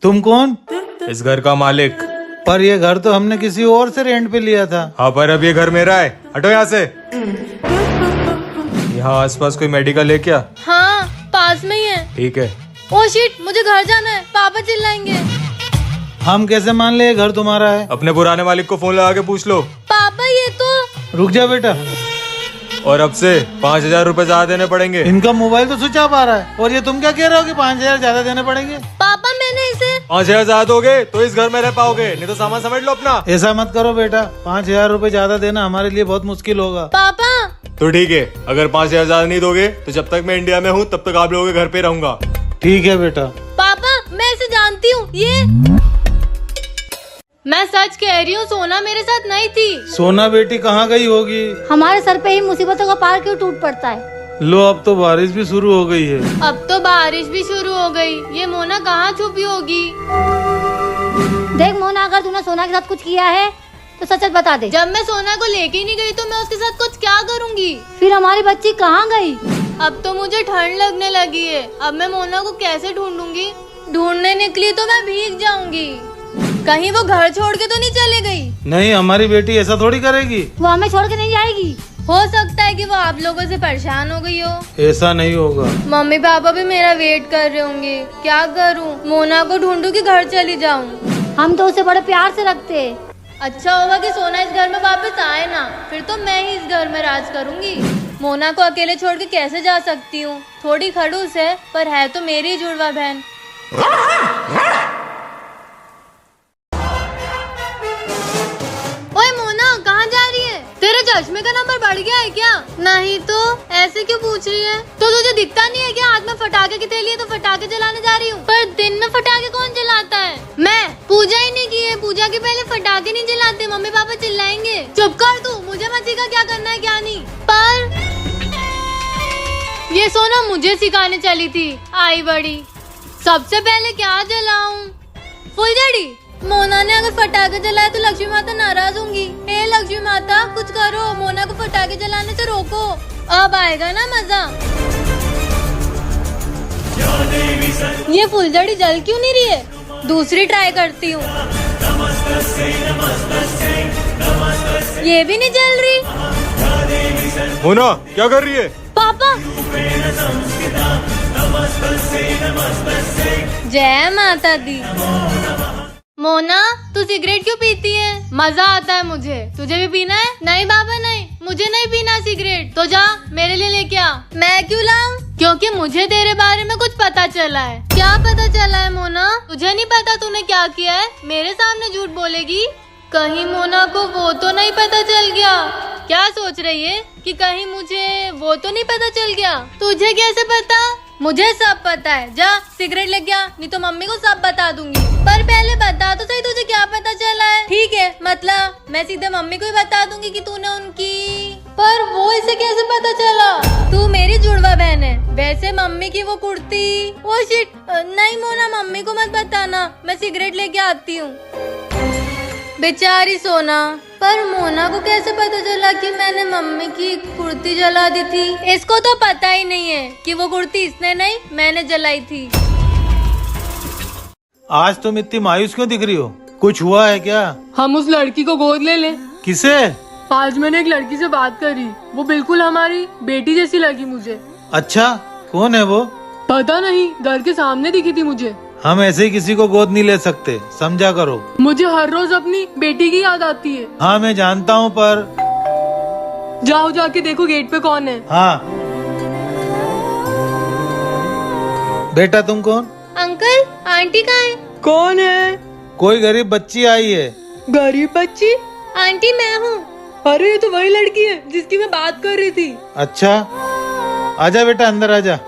तुम कौन? इस घर का मालिक। पर ये घर तो हमने किसी और से रेंट पे लिया था। हाँ, पर अब ये घर मेरा है। हटो यहाँ से। यहाँ आसपास कोई मेडिकल है क्या? हाँ, पास में ही है। ठीक है। ओ शिट, मुझे घर जाना है, पापा चिल्लाएंगे। हम कैसे मान ले ये घर तुम्हारा है? अपने पुराने मालिक को फोन लगा के पूछ लो। पापा ये तो। रुक जा बेटा, और अब से 5,000 रुपए ज्यादा देने पड़ेंगे। इनका मोबाइल तो स्विच ऑफ आ रहा है और ये तुम क्या कह रहे हो कि 5,000 ज्यादा देने पड़ेंगे? पापा मैंने इसे 5,000 ज्यादा दोगे तो इस घर में रह पाओगे, नहीं तो सामान समझ लो अपना। ऐसा मत करो बेटा, 5,000 रुपए ज्यादा देना हमारे लिए बहुत मुश्किल होगा। पापा। तो ठीक है, अगर 5,000 ज्यादा नहीं दोगे तो जब तक मैं इंडिया में हूँ तब तक आप लोगों के घर पे रहूंगा। ठीक है बेटा। पापा मैं इसे जानती हूँ, ये मैं सच कह रही हूँ, सोना मेरे साथ नहीं थी। सोना बेटी कहाँ गई होगी? हमारे सर पे ही मुसीबतों का पहाड़ क्यों टूट पड़ता है। लो अब तो बारिश भी शुरू हो गई है। अब तो बारिश भी शुरू हो गई। ये मोना कहाँ छुपी होगी? देख मोना, अगर तूने सोना के साथ कुछ किया है तो सच सच बता दे। जब मैं सोना को लेके ही नहीं गई तो मैं उसके साथ कुछ क्या करूँगी? फिर हमारी बच्ची कहाँ गई? अब तो मुझे ठंड लगने लगी है। अब मैं मोना को कैसे ढूंढूंगी? ढूंढने निकली तो मैं भीग जाऊंगी। कहीं वो घर छोड़ के तो नहीं चले गई? नहीं, हमारी बेटी ऐसा थोड़ी करेगी। वो हमें छोड़ के नहीं जाएगी। हो सकता है कि वो आप लोगों से परेशान हो गई हो। ऐसा नहीं होगा। मम्मी पापा भी मेरा वेट कर रहे होंगे। क्या करूं? मोना को ढूंढूं कि घर चली जाऊं? हम तो उसे बड़े प्यार से रखते हैं। अच्छा होगा कि सोना इस घर में वापस आए ना, फिर तो मैं ही इस घर में राज करूंगी। मोना को अकेले छोड़ के कैसे जा सकती हूँ? थोड़ी खड़ूस है पर है तो मेरी जुड़वा बहन। ओए मोना, कहाँ जा रही है? तेरे चश्मे का नंबर बढ़ गया है क्या? नहीं तो ऐसे क्यों पूछ रही है? तो तुझे दिखता नहीं है क्या? हाथ में फटाके की थैली है तो फटाके जलाने जा रही हूँ। पर दिन में फटाके कौन जलाता है? मैं पूजा ही नहीं की है। पूजा के पहले फटाके नहीं जलाते, मम्मी पापा चिल्लाएंगे। चुप कर तू, मुझे मत सिखा क्या करना है क्या नहीं। पर ये सोना मुझे सिखाने चली थी, आई बड़ी। सबसे पहले क्या जलाऊं? फुलझड़ी। मोना ने अगर फटाके जलाए तो लक्ष्मी माता नाराज होंगी। हे लक्ष्मी माता, कुछ करो, मोना को फटाके जलाने से रोको। अब आएगा ना मजा। ये फुलझड़ी जल क्यों नहीं रही है? दूसरी ट्राई करती हूँ। ये भी नहीं जल रही। मोना क्या कर रही है? पापा। जय माता दी। मोना, तू सिगरेट क्यों पीती है? मजा आता है मुझे। तुझे भी पीना है? नहीं बाबा नहीं, मुझे नहीं पीना सिगरेट। तो जा मेरे लिए लेके आ। मैं क्यों लाऊं? क्योंकि मुझे तेरे बारे में कुछ पता चला है। क्या पता चला है मोना? तुझे नहीं पता तूने क्या किया है? मेरे सामने झूठ बोलेगी? कहीं मोना को वो तो नहीं पता चल गया? क्या सोच रही है कि कहीं मुझे वो तो नहीं पता चल गया? तुझे कैसे पता? मुझे सब पता है। जा सिगरेट ले गया, नहीं तो मम्मी को सब बता दूंगी। पर पहले बता तो सही, तुझे क्या पता चला है? ठीक है, मतलब मैं सीधे मम्मी को ही बता दूंगी कि तूने उनकी। पर वो इसे कैसे पता चला? तू मेरी जुड़वा बहन है। वैसे मम्मी की वो कुर्ती। ओ शिट, नहीं मोना, मम्मी को मत बताना। मैं सिगरेट लेके आती हूँ। बेचारी सोना। पर मोना को कैसे पता चला कि मैंने मम्मी की कुर्ती जला दी थी? इसको तो पता ही नहीं है कि वो कुर्ती इसने नहीं, मैंने जलाई थी। आज तुम इतनी मायूस क्यों दिख रही हो? कुछ हुआ है क्या? हम उस लड़की को गोद ले लें। किसे? आज मैंने एक लड़की से बात करी, वो बिल्कुल हमारी बेटी जैसी लगी मुझे। अच्छा, कौन है वो? पता नहीं, घर के सामने दिखी थी मुझे। हम ऐसे ही किसी को गोद नहीं ले सकते, समझा करो। मुझे हर रोज अपनी बेटी की याद आती है। हाँ मैं जानता हूँ, पर जाओ जाके देखो गेट पे कौन है। हाँ। बेटा तुम कौन? अंकल, आंटी कहाँ है? कौन है? कोई गरीब बच्ची आई है। गरीब बच्ची? आंटी मैं हूँ। अरे ये तो वही लड़की है जिसकी मैं बात कर रही थी। अच्छा, आजा बेटा, अंदर आजा।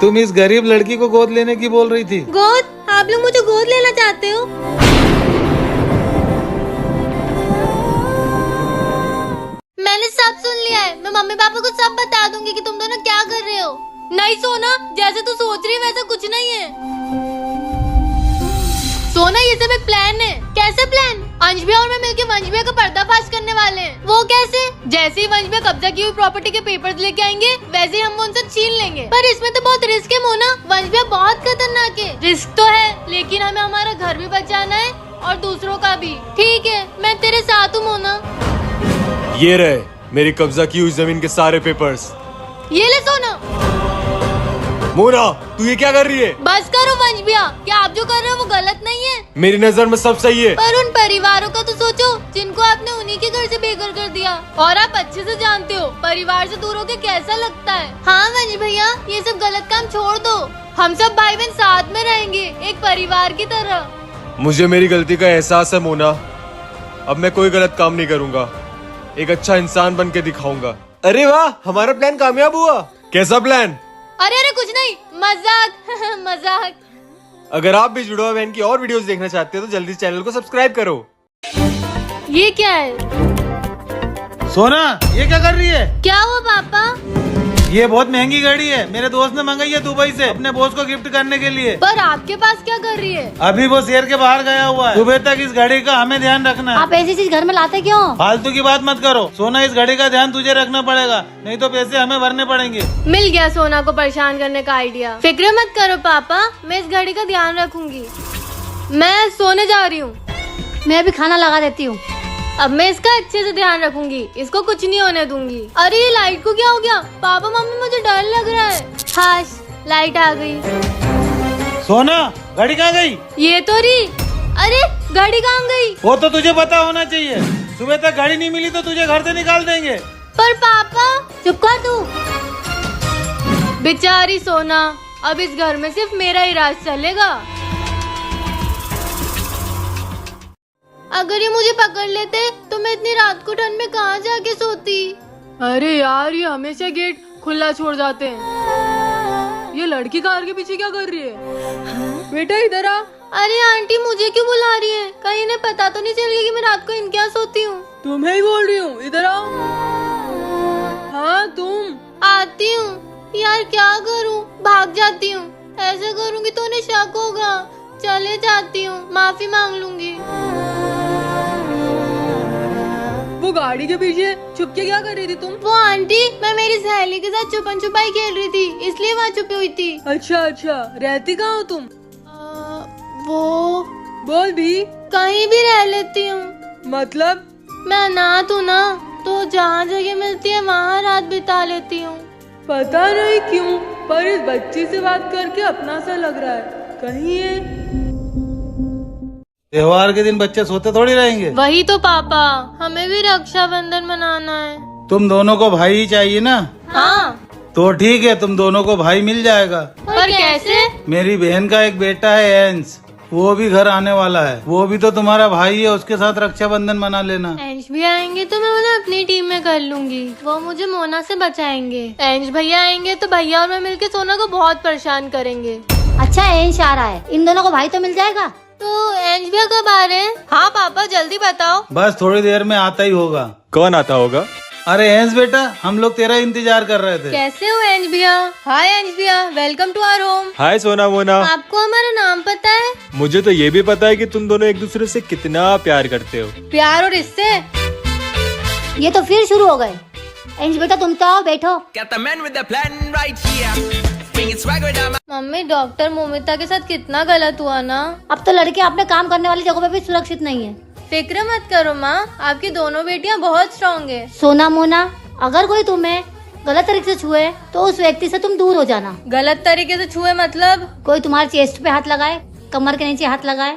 तुम इस गरीब लड़की को गोद लेने की बोल रही थी। गोद? आप लोग मुझे गोद लेना चाहते हो? मैंने सब सुन लिया है। मैं मम्मी पापा को सब बता दूंगी कि तुम दोनों क्या कर रहे हो। नहीं सोना, जैसे तू सोच रही है वैसा कुछ नहीं है। सोना ये सब एक प्लान है। कैसे प्लान? अंश भैया और मैं मिलकर वंश भैया का पर्दाफाश करने वाले हैं। वो कैसे? जैसे ही वंश भैया कब्जा की हुई प्रॉपर्टी के पेपर्स लेके आएंगे वैसे ही हम उनसे छीन लेंगे। पर इसमें तो बहुत रिस्क है मोना। वंश भैया बहुत खतरनाक है। रिस्क तो है लेकिन हमें हमारा घर भी बचाना है और दूसरों का भी। ठीक है मैं तेरे साथ हूँ मोना। ये रहे मेरी कब्जा की हुई जमीन के सारे पेपर्स। ये ले सोना। मोना तू ये क्या कर रही है? बस करो वंश भैया, क्या आप जो कर रहे हो वो गलत नहीं है। मेरी नजर में सब सही है। पर उन परिवारों का तो सोचो जिनको आपने उन्हीं के घर से बेघर कर दिया। और आप अच्छे से जानते हो परिवार से दूर होके कैसा लगता है। हाँ वंश भैया ये सब गलत काम छोड़ दो। हम सब भाई बहन साथ में रहेंगे एक परिवार की तरह। मुझे मेरी गलती का एहसास है मोना। अब मैं कोई गलत काम नहीं करूँगा। एक अच्छा इंसान बन के दिखाऊंगा। अरे वाह हमारा प्लान कामयाब हुआ। कैसा प्लान? अरे अरे कुछ नहीं मजाक मजाक। अगर आप भी जुड़वा बहन की और वीडियोस देखना चाहते हो तो जल्दी चैनल को सब्सक्राइब करो। ये क्या है? सोना ये क्या कर रही है? क्या हुआ पापा? ये बहुत महंगी घड़ी है, मेरे दोस्त ने मंगाई है दुबई से अपने बॉस को गिफ्ट करने के लिए। पर आपके पास क्या कर रही है? अभी वो शहर के बाहर गया हुआ है। सुबह तक इस घड़ी का हमें ध्यान रखना है। आप ऐसी चीज घर में लाते क्यों? फालतू की बात मत करो सोना, इस घड़ी का ध्यान तुझे रखना पड़ेगा नहीं तो पैसे हमें भरने पड़ेंगे। मिल गया सोना को परेशान करने का आइडिया। फिक्र मत करो पापा, मैं इस घड़ी का ध्यान रखूंगी। मैं सोने जा रही हूँ। मैं भी खाना लगा देती हूँ। अब मैं इसका अच्छे से ध्यान रखूंगी, इसको कुछ नहीं होने दूंगी। अरे ये लाइट को क्या हो गया? पापा मम्मी मुझे डर लग रहा है। हाश लाइट आ गई। सोना घड़ी कहाँ गई? ये तो रही। अरे घड़ी कहाँ गई? वो तो तुझे पता होना चाहिए। सुबह तक घड़ी नहीं मिली तो तुझे घर से निकाल देंगे। पर पापा। चुप कर तू। बेचारी सोना, अब इस घर में सिर्फ मेरा ही राज चलेगा। अगर ये मुझे पकड़ लेते तो मैं इतनी रात को ठंड में कहाँ जाके सोती। अरे यार ये हमेशा गेट खुला छोड़ जाते हैं। ये लड़की कार के पीछे क्या कर रही है? बेटा इधर आ। अरे आंटी मुझे क्यों बुला रही है? कहीं इन्हें पता तो नहीं चल गया कि मैं रात को इनके यहाँ सोती हूँ? तुम्हें ही बोल रही हूँ, इधर आओ। हाँ तुम। आती हूँ। यार क्या करूँ? भाग जाती हूँ। ऐसे करूँगी तो उन्हें शक होगा। चले जाती हूँ, माफी मांग लूंगी। वो गाड़ी के पीछे छुप के क्या कर रही थी तुम? वो आंटी मैं मेरी सहेली के साथ छुपन छुपाई खेल रही थी इसलिए वहाँ छुपी हुई थी। अच्छा अच्छा, रहती कहाँ हो तुम? वो बोल भी। कहीं भी रह लेती हूँ। मतलब? मैं अनाथ हूँ ना, तो जहाँ जगह मिलती है वहाँ रात बिता लेती हूँ। पता नहीं क्यों पर इस बच्ची से बात करके अपना सा लग रहा है। कहीं ये त्योहार के दिन बच्चे सोते थोड़ी रहेंगे। वही तो पापा, हमें भी रक्षाबंधन मनाना है। तुम दोनों को भाई ही चाहिए ना? हाँ। तो ठीक है तुम दोनों को भाई मिल जाएगा। पर कैसे? मेरी बहन का एक बेटा है एंस, वो भी घर आने वाला है। वो भी तो तुम्हारा भाई है, उसके साथ रक्षाबंधन मना लेना। एंश भी आएंगे तो मैं उन्हें अपनी टीम में कर लूंगी। वो मुझे मोना से बचाएंगे। एंश भैया आएंगे तो भैया और मैं मिलके सोना को बहुत परेशान करेंगे। अच्छा एंश आ रहा है, इन दोनों को भाई तो मिल जाएगा। तो एंश भैया कब आ रहे हैं? हाँ पापा जल्दी बताओ। बस थोड़ी देर में आता ही होगा। कौन आता होगा? अरे एंस बेटा, हम लोग तेरा इंतजार कर रहे थे। कैसे हो एंश भैया? हाय एंश भैया, वेलकम टू आवर होम। हाय सोना मोना। आपको हमारा नाम पता है? मुझे तो ये भी पता है कि तुम दोनों एक दूसरे से कितना प्यार करते हो। प्यार और इससे? ये तो फिर शुरू हो गए। एंश बेटा तुम तो आओ, बैठो। Got the man with the plan right here. Bringing swagger down my mummy doctor Moumita के साथ कितना गलत हुआ ना। अब तो लड़के अपने काम करने वाली जगहों पे भी सुरक्षित नहीं है। फिक्र मत करो माँ, आपकी दोनों बेटियाँ बहुत स्ट्रॉन्ग है। सोना मोना, अगर कोई तुम्हें गलत तरीके से छुए तो उस व्यक्ति से तुम दूर हो जाना। गलत तरीके से छुए मतलब? कोई तुम्हारे चेस्ट पे हाथ लगाए, कमर के नीचे हाथ लगाए।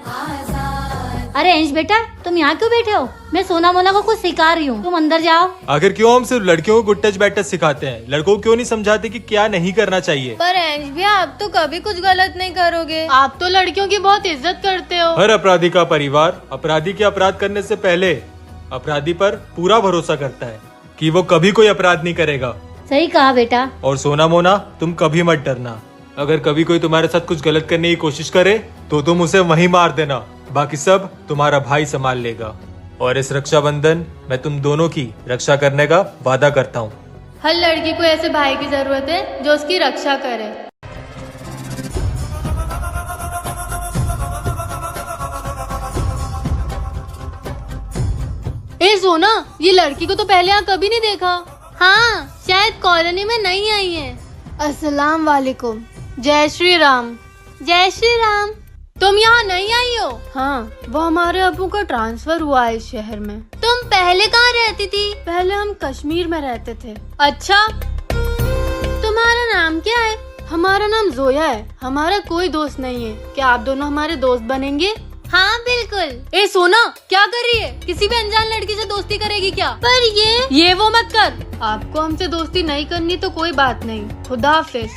अरे अंश बेटा तुम यहाँ क्यों बैठे हो? मैं सोना मोना को कुछ सिखा रही हूँ, तुम अंदर जाओ। आखिर क्यों हम सिर्फ लड़कियों को गुड टच बैड टच सिखाते हैं? लड़कों को क्यों नहीं समझाते कि क्या नहीं करना चाहिए? पर अंश भैया आप तो कभी कुछ गलत नहीं करोगे। आप तो लड़कियों की बहुत इज्जत करते हो। हर अपराधी का परिवार अपराधी के अपराध करने से पहले अपराधी पर पूरा भरोसा करता है कि वो कभी कोई अपराध नहीं करेगा। सही कहा बेटा। और सोना मोना तुम कभी मत डरना। अगर कभी कोई तुम्हारे साथ कुछ गलत करने की कोशिश करे तो तुम उसे वहीं मार देना, बाकी सब तुम्हारा भाई संभाल लेगा। और इस रक्षाबंधन मैं तुम दोनों की रक्षा करने का वादा करता हूँ। हर लड़की को ऐसे भाई की जरूरत है जो उसकी रक्षा करे। ए सोना, ये लड़की को तो पहले यहाँ कभी नहीं देखा। हाँ, शायद कॉलोनी में नई आई है। अस्सलाम वालेकुम। जय श्री राम। जय श्री राम। तुम यहाँ नहीं आई हो? हाँ, वो हमारे अबू का ट्रांसफर हुआ है इस शहर में। तुम पहले कहाँ रहती थी? पहले हम कश्मीर में रहते थे। अच्छा, तुम्हारा नाम क्या है? हमारा नाम जोया है। हमारा कोई दोस्त नहीं है, क्या आप दोनों हमारे दोस्त बनेंगे? हाँ बिल्कुल। ए सोना, क्या कर रही है? किसी भी अनजान लड़की से दोस्ती करेगी क्या? पर ये वो मत कर। आपको हमसे दोस्ती नहीं करनी तो कोई बात नहीं, खुदा हाफिज।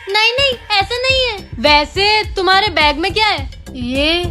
नहीं नहीं, ऐसा नहीं है। वैसे तुम्हारे बैग में क्या है? ये